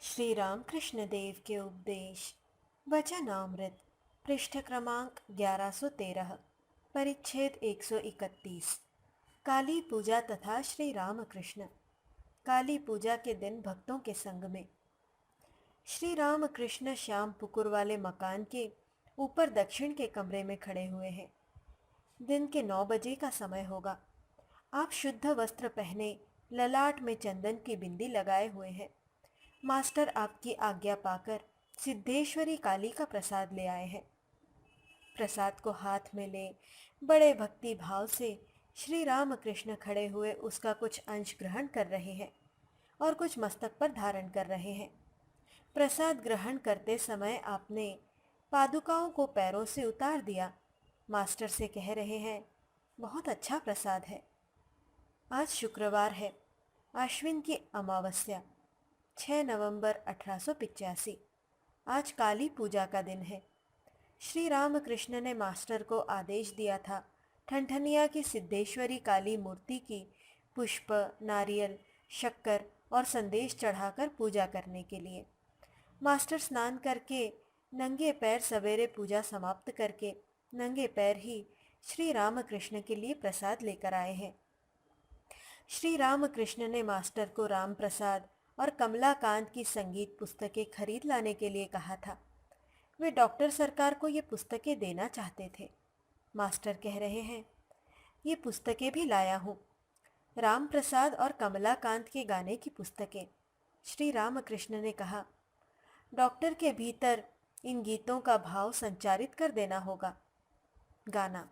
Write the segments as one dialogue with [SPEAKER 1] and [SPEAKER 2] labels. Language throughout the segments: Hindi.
[SPEAKER 1] श्री रामकृष्ण देव के उपदेश वचनामृत पृष्ठ क्रमांक 1113 परिच्छेद 131 काली पूजा तथा श्री रामकृष्ण। काली पूजा के दिन भक्तों के संग में श्री रामकृष्ण श्याम पुकुर वाले मकान के ऊपर दक्षिण के कमरे में खड़े हुए हैं। दिन के 9 बजे का समय होगा। आप शुद्ध वस्त्र पहने ललाट में चंदन की बिंदी लगाए हुए हैं। मास्टर आपकी आज्ञा पाकर सिद्धेश्वरी काली का प्रसाद ले आए हैं। प्रसाद को हाथ में ले बड़े भक्ति भाव से श्री रामकृष्ण खड़े हुए उसका कुछ अंश ग्रहण कर रहे हैं और कुछ मस्तक पर धारण कर रहे हैं। प्रसाद ग्रहण करते समय आपने पादुकाओं को पैरों से उतार दिया। मास्टर से कह रहे हैं, बहुत अच्छा प्रसाद है। आज शुक्रवार है, आश्विन की अमावस्या, 6 नवंबर 1885। आज काली पूजा का दिन है। श्री रामकृष्ण ने मास्टर को आदेश दिया था ठनठनिया की सिद्धेश्वरी काली मूर्ति की पुष्प, नारियल, शक्कर और संदेश चढ़ाकर पूजा करने के लिए। मास्टर स्नान करके नंगे पैर सवेरे पूजा समाप्त करके नंगे पैर ही श्री रामकृष्ण के लिए प्रसाद लेकर आए हैं। श्री रामकृष्ण ने मास्टर को राम प्रसाद और कमलाकांत की संगीत पुस्तकें खरीद लाने के लिए कहा था। वे डॉक्टर सरकार को ये पुस्तकें देना चाहते थे। मास्टर कह रहे हैं, ये पुस्तकें भी लाया हूँ, राम प्रसाद और कमलाकांत के गाने की पुस्तकें। श्री रामकृष्ण ने कहा, डॉक्टर के भीतर इन गीतों का भाव संचारित कर देना होगा। गाना।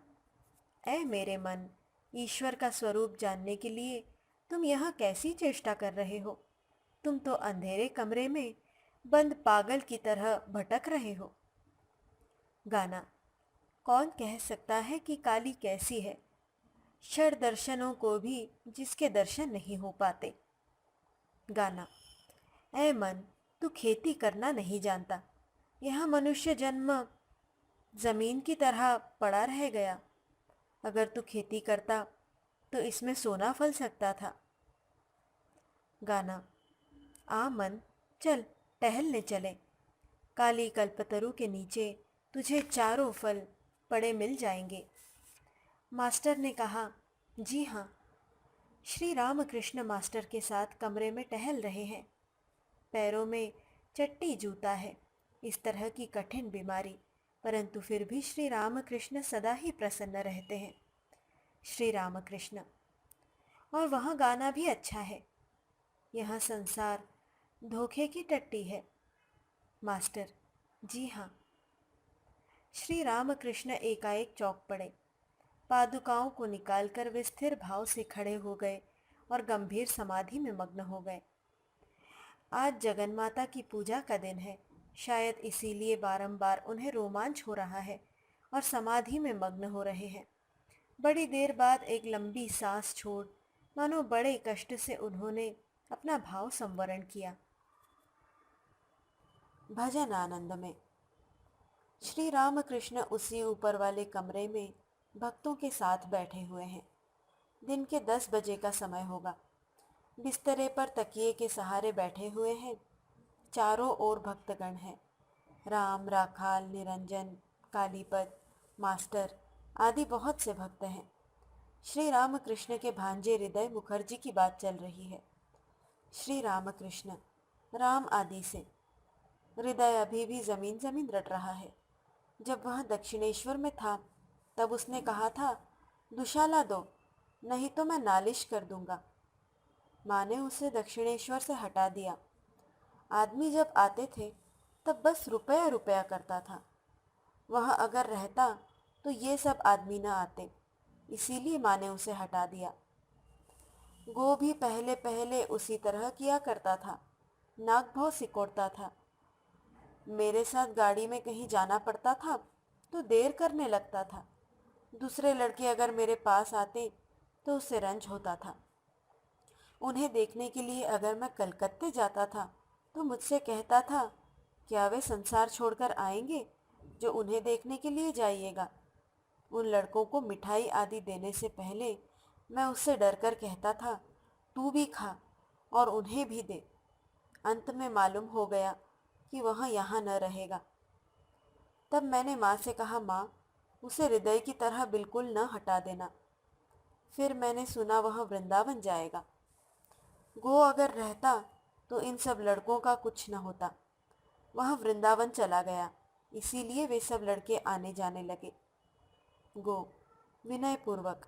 [SPEAKER 1] ऐ मेरे मन, ईश्वर का स्वरूप जानने के लिए तुम यहाँ कैसी चेष्टा कर रहे हो? तुम तो अंधेरे कमरे में बंद पागल की तरह भटक रहे हो। गाना। कौन कह सकता है कि काली कैसी है? क्षण दर्शनों को भी जिसके दर्शन नहीं हो पाते। गाना। ऐ मन, तू खेती करना नहीं जानता। यह मनुष्य जन्म जमीन की तरह पड़ा रह गया। अगर तू खेती करता तो इसमें सोना फल सकता था। गाना। आ मन, चल टहलने चले। काली कल्पतरु के नीचे तुझे चारों फल पड़े मिल जाएंगे। मास्टर ने कहा, जी हाँ। श्री रामकृष्ण मास्टर के साथ कमरे में टहल रहे हैं। पैरों में चट्टी जूता है, इस तरह की कठिन बीमारी, परंतु फिर भी श्री रामकृष्ण सदा ही प्रसन्न रहते हैं। श्री रामकृष्ण। और वहाँ गाना भी अच्छा है। यह संसार धोखे की टट्टी है। मास्टर। जी हाँ। श्री रामकृष्ण एकाएक चौंक पड़े। पादुकाओं को निकालकर वे स्थिर भाव से खड़े हो गए और गंभीर समाधि में मग्न हो गए। आज जगन्माता की पूजा का दिन है, शायद इसीलिए बारंबार उन्हें रोमांच हो रहा है और समाधि में मग्न हो रहे हैं। बड़ी देर बाद एक लंबी सांस छोड़ मानो बड़े कष्ट से उन्होंने अपना भाव संवरण किया। भजन आनंद में श्री रामकृष्ण उसी ऊपर वाले कमरे में भक्तों के साथ बैठे हुए हैं। दिन के 10 बजे का समय होगा। बिस्तरे पर तकिए के सहारे बैठे हुए हैं। चारों ओर भक्तगण हैं। राम, राखाल, निरंजन, कालीपद, मास्टर आदि बहुत से भक्त हैं। श्री रामकृष्ण के भांजे हृदय मुखर्जी की बात चल रही है। श्री रामकृष्ण, राम आदि से हृदय अभी भी जमीन जमीन रट रहा है। जब वह दक्षिणेश्वर में था तब उसने कहा था, दुशाला दो, नहीं तो मैं नालिश कर दूंगा। माँ ने उसे दक्षिणेश्वर से हटा दिया। आदमी जब आते थे तब बस रुपया रुपया करता था। वह अगर रहता तो ये सब आदमी न आते, इसीलिए माँ ने उसे हटा दिया। गो भी पहले पहले उसी तरह किया करता था, नाक भौं सिकोड़ता था। मेरे साथ गाड़ी में कहीं जाना पड़ता था तो देर करने लगता था। दूसरे लड़के अगर मेरे पास आते तो उससे रंज होता था। उन्हें देखने के लिए अगर मैं कलकत्ते जाता था तो मुझसे कहता था, क्या वे संसार छोड़कर आएंगे जो उन्हें देखने के लिए जाइएगा। उन लड़कों को मिठाई आदि देने से पहले मैं उससे डरकर कहता था, तू भी खा और उन्हें भी दे। अंत में मालूम हो गया कि वह यहाँ न रहेगा। तब मैंने माँ से कहा, माँ, उसे हृदय की तरह बिल्कुल न हटा देना। फिर मैंने सुना वह वृंदावन जाएगा। गो अगर रहता तो इन सब लड़कों का कुछ न होता। वह वृंदावन चला गया, इसीलिए वे सब लड़के आने जाने लगे। गो विनय पूर्वक,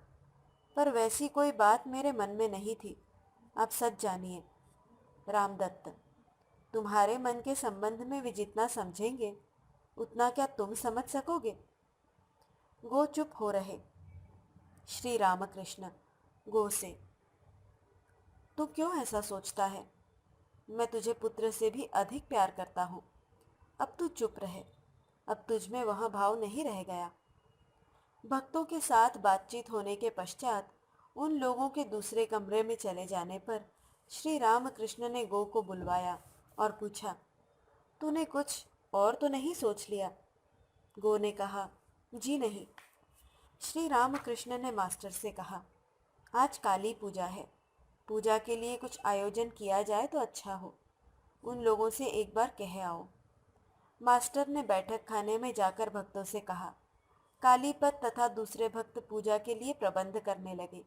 [SPEAKER 1] पर वैसी कोई बात मेरे मन में नहीं थी, आप सच जानिए। रामदत्त, तुम्हारे मन के संबंध में वे जितना समझेंगे उतना क्या तुम समझ सकोगे? गो चुप हो रहे। श्री रामकृष्ण गो से, तू क्यों ऐसा सोचता है? मैं तुझे पुत्र से भी अधिक प्यार करता हूँ। अब तू चुप रहे, अब तुझ में वह भाव नहीं रह गया। भक्तों के साथ बातचीत होने के पश्चात उन लोगों के दूसरे कमरे में चले जाने पर श्री रामकृष्ण ने गो को बुलवाया और पूछा, तूने कुछ और तो नहीं सोच लिया? गो ने कहा, जी नहीं। श्री रामकृष्ण ने मास्टर से कहा, आज काली पूजा है, पूजा के लिए कुछ आयोजन किया जाए तो अच्छा हो। उन लोगों से एक बार कह आओ। मास्टर ने बैठक खाने में जाकर भक्तों से कहा। कालीपत तथा दूसरे भक्त पूजा के लिए प्रबंध करने लगे।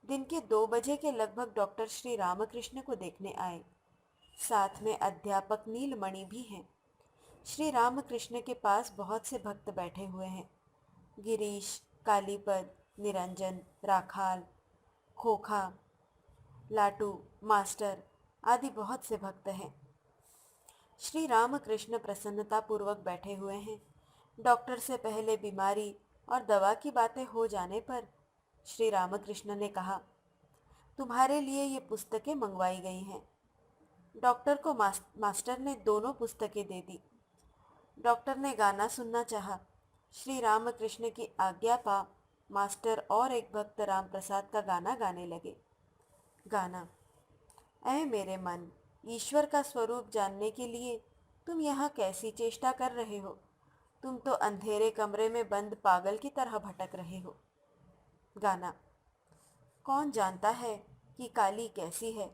[SPEAKER 1] दिन के 2 बजे के लगभग डॉक्टर श्री रामकृष्ण को देखने आए। साथ में अध्यापक नीलमणि भी हैं। श्री रामकृष्ण के पास बहुत से भक्त बैठे हुए हैं। गिरीश, कालीपद, निरंजन, राखाल, खोखा, लाटू, मास्टर आदि बहुत से भक्त हैं। श्री रामकृष्ण प्रसन्नतापूर्वक बैठे हुए हैं। डॉक्टर से पहले बीमारी और दवा की बातें हो जाने पर श्री रामकृष्ण ने कहा, तुम्हारे लिए ये पुस्तकें मंगवाई गई हैं। डॉक्टर को मास्टर ने दोनों पुस्तकें दे दी। डॉक्टर ने गाना सुनना चाहा। श्री रामकृष्ण की आज्ञा पा मास्टर और एक भक्त राम प्रसाद का गाना गाने लगे। गाना, ऐ मेरे मन, ईश्वर का स्वरूप जानने के लिए तुम यहाँ कैसी चेष्टा कर रहे हो? तुम तो अंधेरे कमरे में बंद पागल की तरह भटक रहे हो। गाना, कौन जानता है कि काली कैसी है,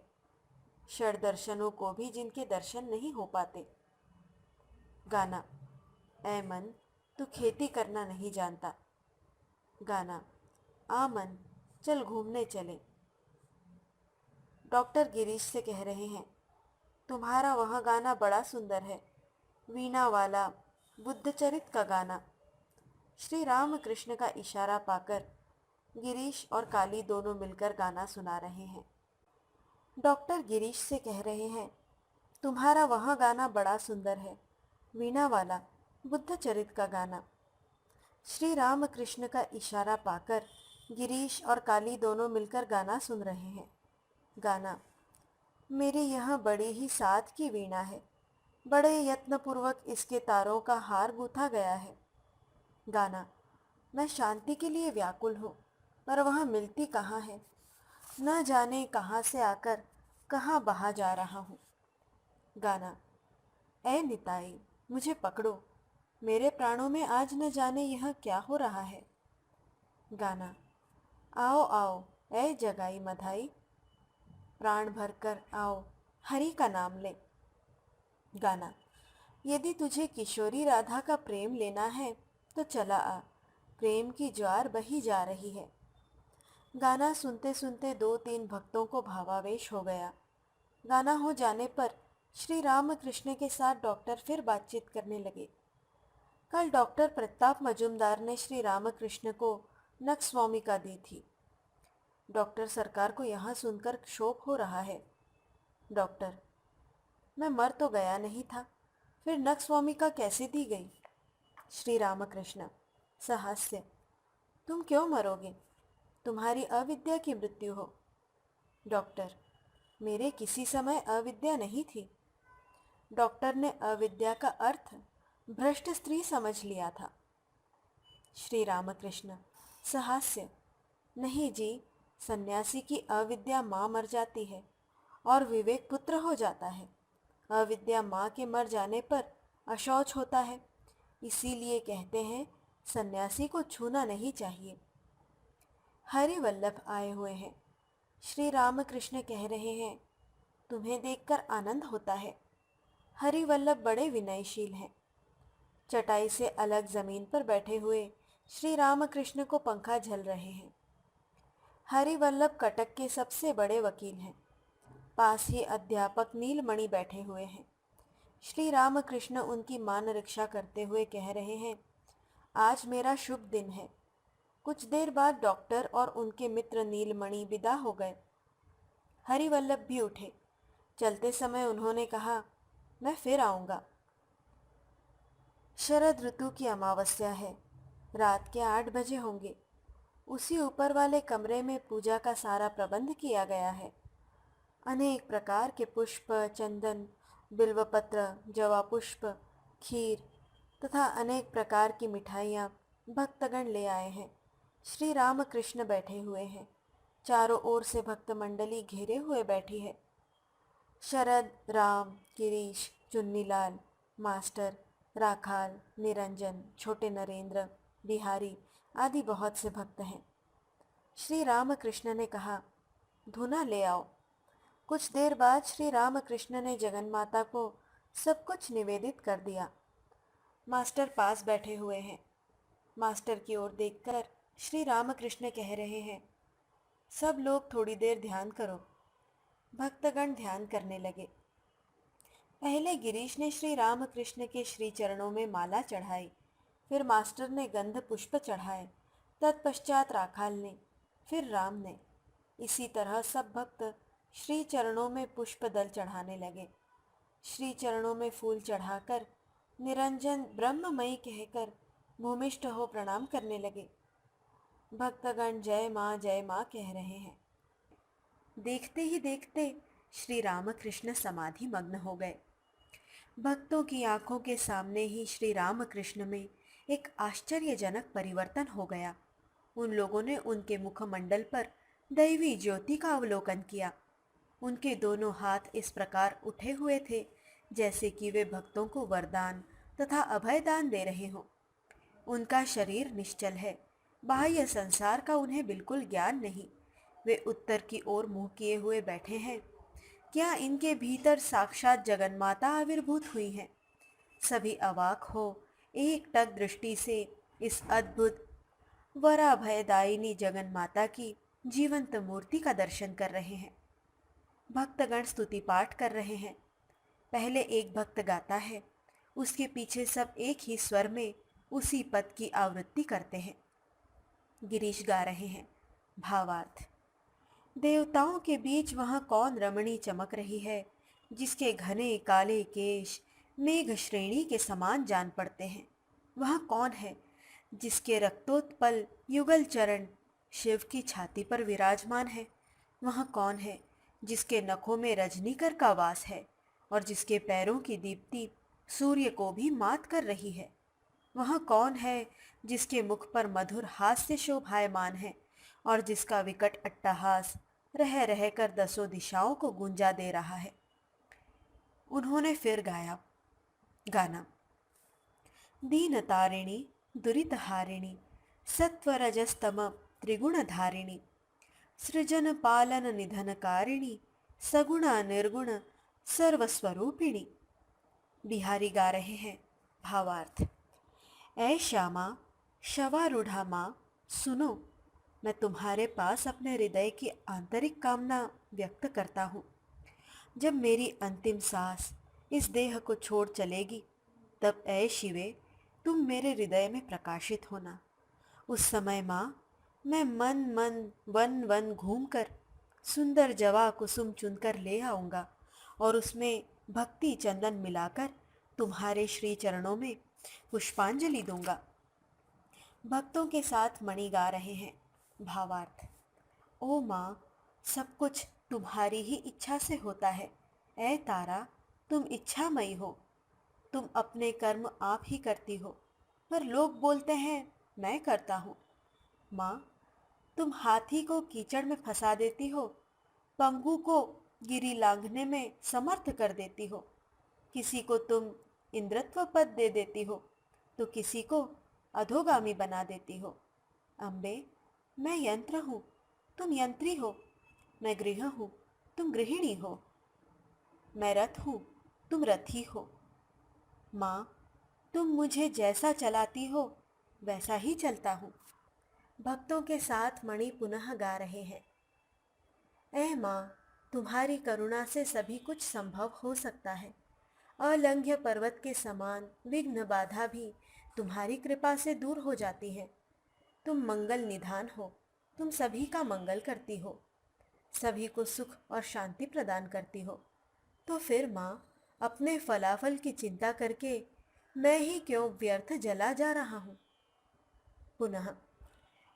[SPEAKER 1] षड दर्शनों को भी जिनके दर्शन नहीं हो पाते। गाना, ऐ मन, तू खेती करना नहीं जानता। गाना, आ मन, चल घूमने चले। डॉक्टर गिरीश से कह रहे हैं, तुम्हारा वह गाना बड़ा सुंदर है, वीणा वाला, बुद्धचरित का गाना। श्री रामकृष्ण का इशारा पाकर गिरीश और काली दोनों मिलकर गाना सुना रहे हैं। डॉक्टर गिरीश से कह रहे हैं, तुम्हारा वह गाना बड़ा सुंदर है, वीणा वाला, बुद्धचरित का गाना। श्री रामकृष्ण का इशारा पाकर गिरीश और काली दोनों मिलकर गाना सुन रहे हैं। गाना, मेरे यहाँ बड़ी ही साथ की वीणा है, बड़े यत्नपूर्वक इसके तारों का हार गूंथा गया है। गाना, मैं शांति के लिए व्याकुल हूँ, पर वह मिलती कहाँ है। न जाने कहाँ से आकर कहाँ बहा जा रहा हूँ। गाना, ऐ निताई, मुझे पकड़ो, मेरे प्राणों में आज न जाने यह क्या हो रहा है। गाना, आओ आओ ऐ जगाई मधाई, प्राण भरकर आओ, हरि का नाम ले। गाना, यदि तुझे किशोरी राधा का प्रेम लेना है तो चला आ, प्रेम की ज्वार बही जा रही है। गाना सुनते सुनते 2-3 भक्तों को भावावेश हो गया। गाना हो जाने पर श्री रामकृष्ण के साथ डॉक्टर फिर बातचीत करने लगे। कल डॉक्टर प्रताप मजुमदार ने श्री रामकृष्ण को नक्सवामिका दी थी। डॉक्टर सरकार को यहाँ सुनकर शोक हो रहा है। डॉक्टर, मैं मर तो गया नहीं था, फिर नक्सवामिका कैसे दी गई? श्री रामकृष्ण सहास्य, तुम क्यों मरोगे? तुम्हारी अविद्या की मृत्यु हो। डॉक्टर, मेरे किसी समय अविद्या नहीं थी। डॉक्टर ने अविद्या का अर्थ भ्रष्ट स्त्री समझ लिया था। श्री रामकृष्ण सहास्य, नहीं जी, सन्यासी की अविद्या माँ मर जाती है और विवेक पुत्र हो जाता है। अविद्या माँ के मर जाने पर अशौच होता है, इसीलिए कहते हैं सन्यासी को छूना नहीं चाहिए। हरिवल्लभ आए हुए हैं। श्री रामकृष्ण कह रहे हैं, तुम्हें देखकर आनंद होता है। हरिवल्लभ बड़े विनयशील हैं। चटाई से अलग जमीन पर बैठे हुए श्री रामकृष्ण को पंखा झल रहे हैं। हरिवल्लभ कटक के सबसे बड़े वकील हैं। पास ही अध्यापक नीलमणि बैठे हुए हैं। श्री रामकृष्ण उनकी मान रक्षा करते हुए कह रहे हैं, आज मेरा शुभ दिन है। कुछ देर बाद डॉक्टर और उनके मित्र नीलमणि विदा हो गए। हरिवल्लभ भी उठे। चलते समय उन्होंने कहा, मैं फिर आऊंगा। शरद ऋतु की अमावस्या है। रात के 8 बजे होंगे। उसी ऊपर वाले कमरे में पूजा का सारा प्रबंध किया गया है। अनेक प्रकार के पुष्प, चंदन, बिल्वपत्र, जवा पुष्प, खीर तथा अनेक प्रकार की मिठाइयाँ भक्तगण ले आए हैं। श्री रामकृष्ण बैठे हुए हैं। चारों ओर से भक्त मंडली घेरे हुए बैठी है। शरद, राम, गिरीश, चुन्नीलाल, मास्टर, राखाल, निरंजन, छोटे नरेंद्र, बिहारी आदि बहुत से भक्त हैं। श्री रामकृष्ण ने कहा, धुना ले आओ। कुछ देर बाद श्री रामकृष्ण ने जगन्माता को सब कुछ निवेदित कर दिया। मास्टर पास बैठे हुए हैं। मास्टर की ओर देखकर श्री रामकृष्ण कह रहे हैं, सब लोग थोड़ी देर ध्यान करो। भक्तगण ध्यान करने लगे। पहले गिरीश ने श्री रामकृष्ण के श्री चरणों में माला चढ़ाई, फिर मास्टर ने गंध पुष्प चढ़ाए, तत्पश्चात राखाल ने, फिर राम ने। इसी तरह सब भक्त श्री चरणों में पुष्प दल चढ़ाने लगे। श्री चरणों में फूल चढ़ाकर निरंजन ब्रह्ममयी कहकर भूमिष्ठ हो प्रणाम करने लगे। भक्तगण जय माँ कह रहे हैं। देखते ही देखते श्री रामकृष्ण समाधि मग्न हो गए। भक्तों की आंखों के सामने ही श्री रामकृष्ण में एक आश्चर्यजनक परिवर्तन हो गया। उन लोगों ने उनके मुखमंडल पर दैवी ज्योति का अवलोकन किया। उनके दोनों हाथ इस प्रकार उठे हुए थे जैसे कि वे भक्तों को वरदान तथा अभयदान दे रहे हों। उनका शरीर निश्चल है। बाह्य संसार का उन्हें बिल्कुल ज्ञान नहीं। वे उत्तर की ओर मुंह किए हुए बैठे हैं। क्या इनके भीतर साक्षात जगन्माता आविर्भूत हुई हैं? सभी अवाक हो एकटक दृष्टि से इस अद्भुत वराभयदायिनी जगन्माता की जीवंत मूर्ति का दर्शन कर रहे हैं। भक्तगण स्तुति पाठ कर रहे हैं। पहले एक भक्त गाता है, उसके पीछे सब एक ही स्वर में उसी पद की आवृत्ति करते हैं। गिरीश गा रहे हैं। भावार्थ, देवताओं के बीच वहाँ कौन रमणी चमक रही है जिसके घने काले केश मेघ श्रेणी के समान जान पड़ते हैं? वहाँ कौन है जिसके रक्तोत्पल युगल चरण शिव की छाती पर विराजमान है? वहाँ कौन है जिसके नखों में रजनीकर का वास है और जिसके पैरों की दीप्ति सूर्य को भी मात कर रही है? वहाँ कौन है जिसके मुख पर मधुर हास्य शोभायमान है और जिसका विकट अट्टहास रह रहकर दसों दिशाओं को गूंजा दे रहा है? उन्होंने फिर गाया गाना, दीन तारिणी दुरित हारिणी सत्वरजस्तम त्रिगुण धारिणी सृजन पालन निधनकारिणी सगुणा निर्गुण सर्वस्वरूपिणी। बिहारी गा रहे हैं। भावार्थ, ऐ श्यामा शवारूढ़ा माँ, सुनो, मैं तुम्हारे पास अपने हृदय की आंतरिक कामना व्यक्त करता हूँ। जब मेरी अंतिम सांस इस देह को छोड़ चलेगी, तब ऐ शिवे तुम मेरे हृदय में प्रकाशित होना। उस समय माँ, मैं मन मन वन वन घूमकर सुंदर जवा कुसुम चुनकर ले आऊँगा और उसमें भक्ति चंदन मिलाकर तुम्हारे श्री चरणों में पुष्पांजलि दूंगा। भक्तों के साथ मणि गा रहे हैं। भावार्थ, ओ माँ, सब कुछ तुम्हारी ही इच्छा से होता है। ऐ तारा, तुम इच्छामयी हो। तुम अपने कर्म आप ही करती हो, पर लोग बोलते हैं मैं करता हूँ। माँ, तुम हाथी को कीचड़ में फंसा देती हो, पंगु को गिरी लांघने में समर्थ कर देती हो। किसी को तुम इंद्रत्व पद दे देती हो तो किसी को अधोगामी बना देती हो। अम्बे, मैं यंत्र हूँ, तुम यंत्री हो। मैं गृह हूँ, तुम गृहिणी हो। मैं रथ हूँ, तुम रथी हो। माँ, तुम मुझे जैसा चलाती हो वैसा ही चलता हूँ। भक्तों के साथ मणि पुनः गा रहे हैं। ऐ माँ, तुम्हारी करुणा से सभी कुछ संभव हो सकता है। अलंघ्य पर्वत के समान विघ्न बाधा भी तुम्हारी कृपा से दूर हो जाती है। तुम मंगल निधान हो, तुम सभी का मंगल करती हो, सभी को सुख और शांति प्रदान करती हो। तो फिर माँ, अपने फलाफल की चिंता करके मैं ही क्यों व्यर्थ जला जा रहा हूँ। पुनः,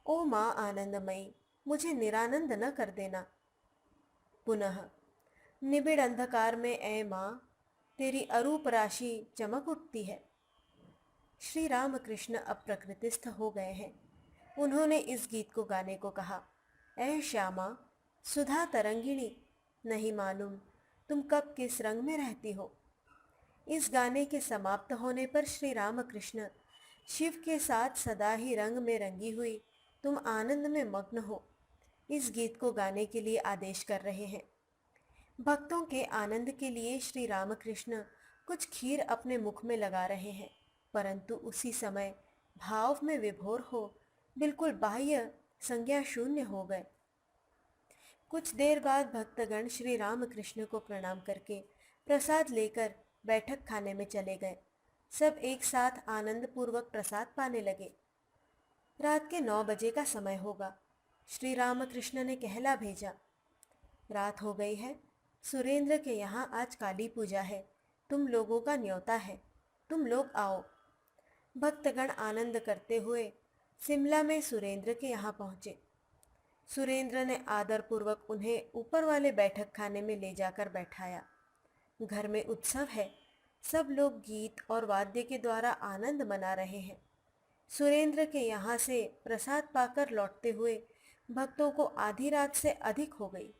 [SPEAKER 1] ओ माँ आनंदमयी, मुझे निरानंद न कर देना। पुनः, निबिड़ अंधकार में ऐ माँ, तेरी अरूप राशि चमक उठती है। श्री रामकृष्ण अब प्रकृतिस्थ हो गए हैं। उन्होंने इस गीत को गाने को कहा। ऐ श्यामा, सुधा तरंगिणी, नहीं मालूम तुम कब किस रंग में रहती हो। इस गाने के समाप्त होने पर श्री रामकृष्ण शिव के साथ सदा ही रंग में रंगी हुई तुम आनंद में मग्न हो इस गीत को गाने के लिए आदेश कर रहे हैं। भक्तों के आनंद के लिए श्री रामकृष्ण कुछ खीर अपने मुख में लगा रहे हैं, परंतु उसी समय भाव में विभोर हो बिल्कुल बाह्य संज्ञा शून्य हो गए। कुछ देर बाद भक्तगण श्री रामकृष्ण को प्रणाम करके प्रसाद लेकर बैठक खाने में चले गए। सब एक साथ आनंद पूर्वक प्रसाद पाने लगे। रात के 9 बजे का समय होगा। श्री रामकृष्ण ने कहला भेजा, रात हो गई है, सुरेंद्र के यहाँ आज काली पूजा है, तुम लोगों का न्योता है, तुम लोग आओ। भक्तगण आनंद करते हुए शिमला में सुरेंद्र के यहाँ पहुँचे। सुरेंद्र ने आदरपूर्वक उन्हें ऊपर वाले बैठक खाने में ले जाकर बैठाया। घर में उत्सव है, सब लोग गीत और वाद्य के द्वारा आनंद मना रहे हैं। सुरेंद्र के यहाँ से प्रसाद पाकर लौटते हुए भक्तों को आधी रात से अधिक हो गई।